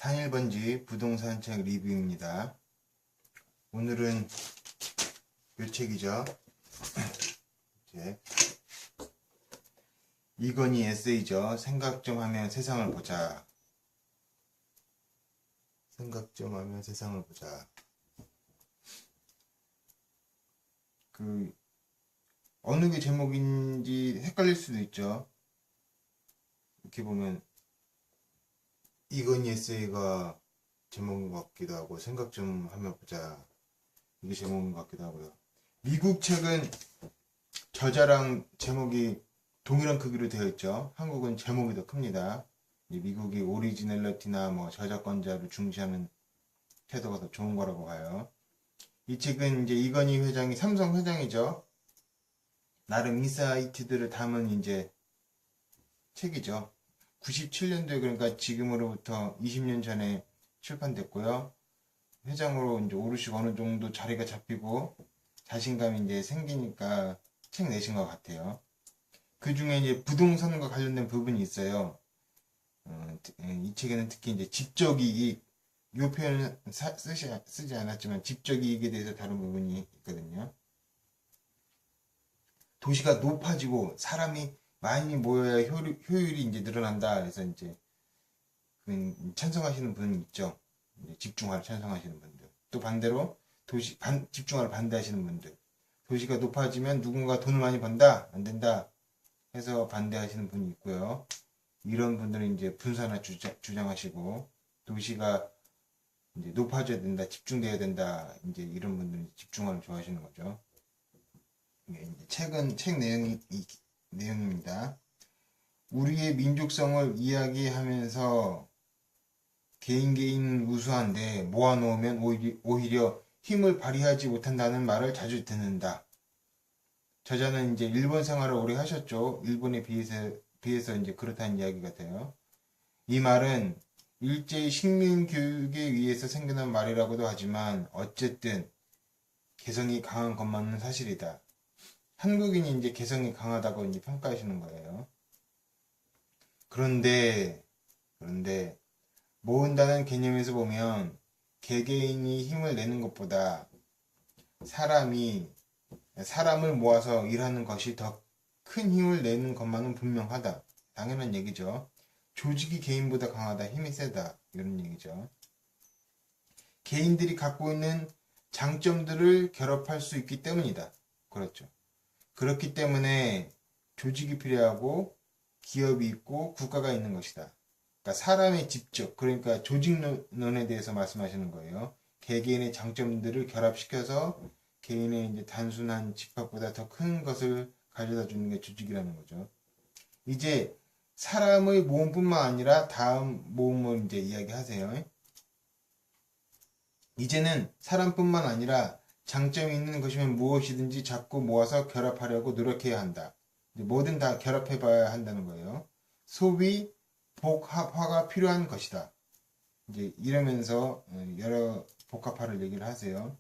상일번지 부동산 책 리뷰입니다. 오늘은 요 책이죠. 이건희 에세이죠. 생각 좀 하면 세상을 보자. 생각 좀 하면 세상을 보자. 어느 게 제목인지 헷갈릴 수도 있죠. 이렇게 보면 이건희 에세이가 제목인 것 같기도 하고, 생각 좀 하면 보자, 이게 제목인 것 같기도 하고요. 미국 책은 저자랑 제목이 동일한 크기로 되어 있죠. 한국은 제목이 더 큽니다. 미국이 오리지널리티나 저작권자를 중시하는 태도가 더 좋은 거라고 봐요. 이 책은 이제 이건희 회장이 삼성 회장이죠. 나름 인사이트들을 담은 책이죠. 97년도에, 그러니까 지금으로부터 20년 전에 출판됐고요. 회장으로 오르시고 어느 정도 자리가 잡히고 자신감이 생기니까 책 내신 것 같아요. 그 중에 부동산과 관련된 부분이 있어요. 이 책에는 특히 집적이익, 이 표현은 쓰지 않았지만 집적이익에 대해서 다룬 부분이 있거든요. 도시가 높아지고 사람이 많이 모여야 효율이 늘어난다. 그래서 찬성하시는 분 있죠. 집중화를 찬성하시는 분들. 또 반대로 집중화를 반대하시는 분들. 도시가 높아지면 누군가 돈을 많이 번다, 안 된다 해서 반대하시는 분이 있고요. 이런 분들은 분산화 주장하시고, 도시가 높아져야 된다, 집중돼야 된다, 이런 분들은 집중화를 좋아하시는 거죠. 책 내용입니다. 우리의 민족성을 이야기하면서 개인은 우수한데 모아놓으면 오히려 힘을 발휘하지 못한다는 말을 자주 듣는다. 저자는 일본 생활을 오래 하셨죠. 일본에 비해서 그렇다는 이야기 같아요. 이 말은 일제히 식민 교육에 의해서 생겨난 말이라고도 하지만 어쨌든 개성이 강한 것만은 사실이다. 한국인이 개성이 강하다고 평가하시는 거예요. 그런데 모은다는 개념에서 보면 개개인이 힘을 내는 것보다 사람을 모아서 일하는 것이 더 큰 힘을 내는 것만은 분명하다. 당연한 얘기죠. 조직이 개인보다 강하다, 힘이 세다, 이런 얘기죠. 개인들이 갖고 있는 장점들을 결합할 수 있기 때문이다. 그렇죠. 그렇기 때문에 조직이 필요하고 기업이 있고 국가가 있는 것이다. 그러니까 사람의 집적, 그러니까 조직론에 대해서 말씀하시는 거예요. 개개인의 장점들을 결합시켜서 개인의 단순한 집합보다 더 큰 것을 가져다 주는 게 조직이라는 거죠. 이제 사람의 모음뿐만 아니라 다음 모음을 이야기하세요. 이제는 사람뿐만 아니라 장점이 있는 것이면 무엇이든지 자꾸 모아서 결합하려고 노력해야 한다. 뭐든 다 결합해봐야 한다는 거예요. 소위 복합화가 필요한 것이다. 이러면서 여러 복합화를 얘기를 하세요.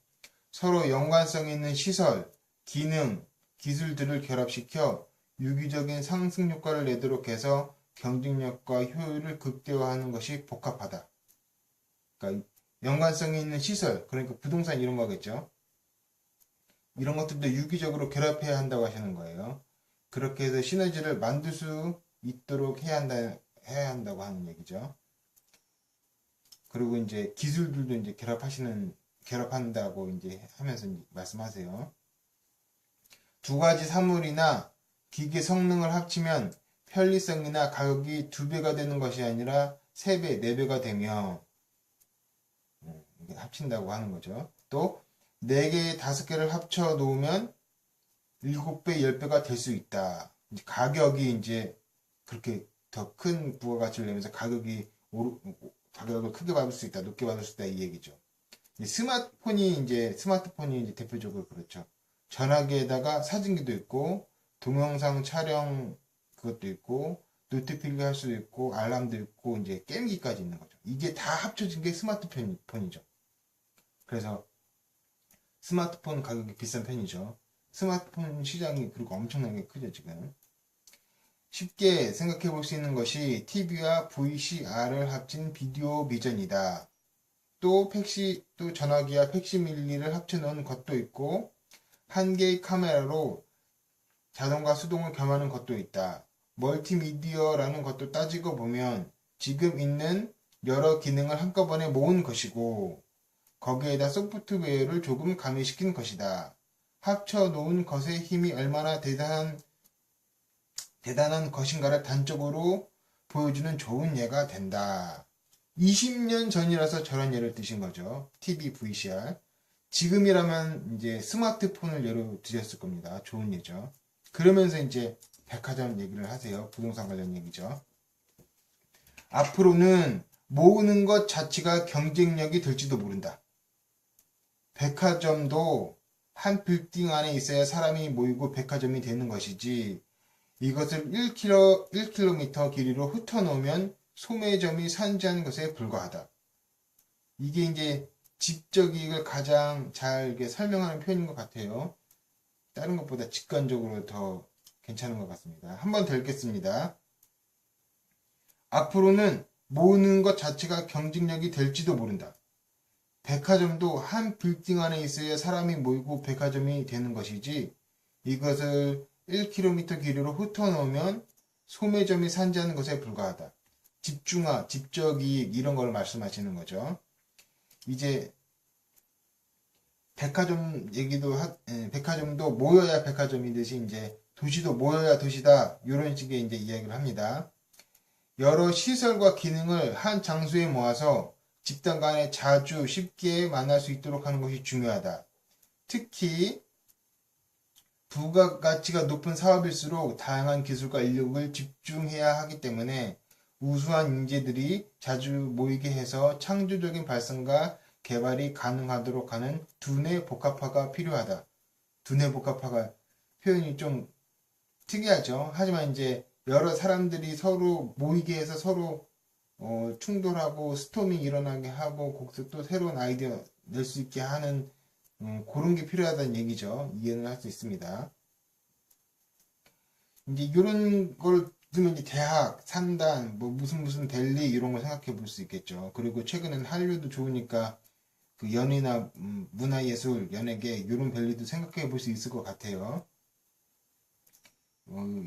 서로 연관성 있는 시설, 기능, 기술들을 결합시켜 유기적인 상승 효과를 내도록 해서 경쟁력과 효율을 극대화하는 것이 복합화다. 그러니까 연관성이 있는 시설, 그러니까 부동산 이런 거겠죠. 이런 것들도 유기적으로 결합해야 한다고 하시는 거예요. 그렇게 해서 시너지를 만들 수 있도록 해야 한다고 하는 얘기죠. 그리고 기술들도 결합한다고 하면서 말씀하세요. 두 가지 사물이나 기계 성능을 합치면 편리성이나 가격이 2배가 되는 것이 아니라 3배, 4배가 되며, 합친다고 하는 거죠. 또 4개, 5개를 합쳐 놓으면 7배, 10배가 될 수 있다. 가격이 그렇게 더 큰 부가가치를 내면서 가격을 크게 받을 수 있다, 높게 받을 수 있다, 이 얘기죠. 스마트폰이 대표적으로 그렇죠. 전화기에다가 사진기도 있고, 동영상 촬영 그것도 있고, 노트 필기할 수도 있고, 알람도 있고, 게임기까지 있는 거죠. 이게 다 합쳐진 게 스마트폰이죠. 그래서 스마트폰 가격이 비싼 편이죠. 스마트폰 시장이 그리고 엄청나게 크죠, 지금. 쉽게 생각해 볼 수 있는 것이 TV와 VCR을 합친 비디오 비전이다. 또 전화기와 팩시밀리를 합쳐놓은 것도 있고, 한 개의 카메라로 자동과 수동을 겸하는 것도 있다. 멀티미디어라는 것도 따지고 보면 지금 있는 여러 기능을 한꺼번에 모은 것이고, 거기에다 소프트웨어를 조금 가미시킨 것이다. 합쳐놓은 것의 힘이 얼마나 대단한 것인가를 단적으로 보여주는 좋은 예가 된다. 20년 전이라서 저런 예를 드신 거죠. TV, VCR. 지금이라면 이제 스마트폰을 예로 드렸을 겁니다. 좋은 예죠. 그러면서 이제 백화점 얘기를 하세요. 부동산 관련 얘기죠. 앞으로는 모으는 것 자체가 경쟁력이 될지도 모른다. 백화점도 한 빌딩 안에 있어야 사람이 모이고 백화점이 되는 것이지, 이것을 1km 길이로 흩어놓으면 소매점이 산지한 것에 불과하다. 이게 이제 집적 이익을 가장 잘 설명하는 표현인 것 같아요. 다른 것보다 직관적으로 더 괜찮은 것 같습니다. 한번 더 읽겠습니다. 앞으로는 모으는 것 자체가 경쟁력이 될지도 모른다. 백화점도 한 빌딩 안에 있어야 사람이 모이고 백화점이 되는 것이지, 이것을 1km 길이로 흩어놓으면 소매점이 산지하는 것에 불과하다. 집중화, 집적이익 이런 걸 말씀하시는 거죠. 이제 백화점도 모여야 백화점이듯이 이제 도시도 모여야 도시다. 이런 식의 이제 이야기를 합니다. 여러 시설과 기능을 한 장소에 모아서 집단 간에 자주 쉽게 만날 수 있도록 하는 것이 중요하다. 특히 부가가치가 높은 사업일수록 다양한 기술과 인력을 집중해야 하기 때문에 우수한 인재들이 자주 모이게 해서 창조적인 발상과 개발이 가능하도록 하는 두뇌 복합화가 필요하다. 두뇌 복합화가 표현이 좀 특이하죠. 하지만 이제 여러 사람들이 서로 모이게 해서 서로 충돌하고 스토밍 일어나게 하고 거기서 또 새로운 아이디어 낼 수 있게 하는 그런 게 필요하다는 얘기죠. 이해는 할 수 있습니다. 이제 이런 걸 들으면 이제 대학, 상단, 뭐 무슨 델리 이런 걸 생각해 볼 수 있겠죠. 그리고 최근엔 한류도 좋으니까 그 연예나 문화예술, 연예계 이런 밸리도 생각해 볼 수 있을 것 같아요.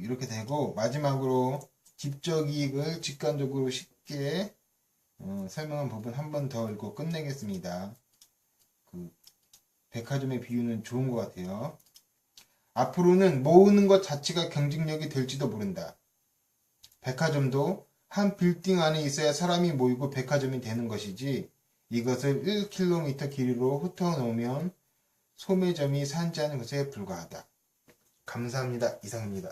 이렇게 되고 마지막으로 집적 이익을 직관적으로 쉽게 설명한 부분 한 번 더 읽고 끝내겠습니다. 그 백화점의 비유는 좋은 것 같아요. 앞으로는 모으는 것 자체가 경쟁력이 될지도 모른다. 백화점도 한 빌딩 안에 있어야 사람이 모이고 백화점이 되는 것이지, 이것을 1km 길이로 흩어놓으면 소매점이 산지하는 것에 불과하다. 감사합니다. 이상입니다.